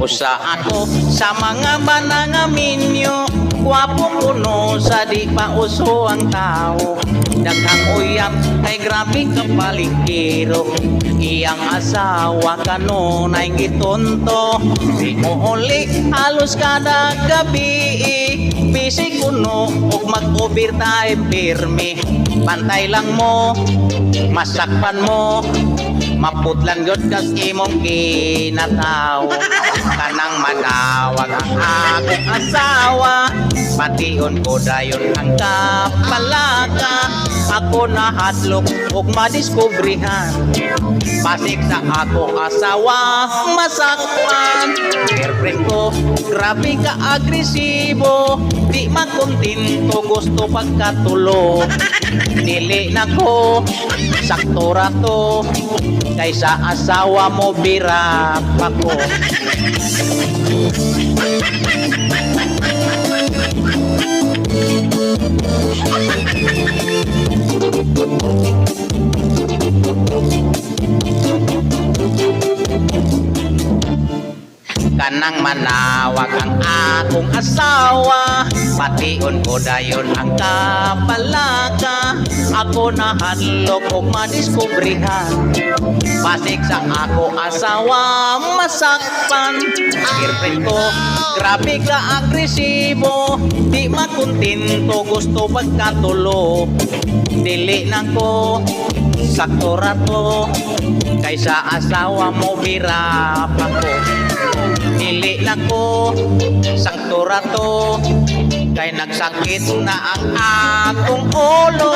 Usa ako sa mga manangaminyo, gwapo kuno sa di pa uso ang tao. Daghang uyab kay grabe ka palikiro, iyang asawa kanunay gitonto. Di mo uli halos kada gabi, busy kuno ug mag-overtime pirmi. Pantay lang mo, masakpan mo, maputlan gyud kas imong kinataw. Kanang manawag ang akong asawa, pation ko dayon ang kapalaka. Ako na hadlok ug madiskubrihan, pasik sa ako asawa masakpan. Girlfriend ko grabe ka agresibo, di makontinto gusto pagkatulo. Dili na ko sakto ra to, kaysa asawa mo bira pa ko. Kanang manawag ang akong asawa, pation ko dayon ang kapalaka. Ako na hadlok ug madiskubrihan, pasik sa ako asawa masakpan. Girlfriend ko grabe ka agresibo, di makontinto gusto pagkatulo. Dili na ko sakto ra to, kaysa asawa mo bira pa ko. Dili na ko sakto ra to, kay nagsakit na ang akong ulo.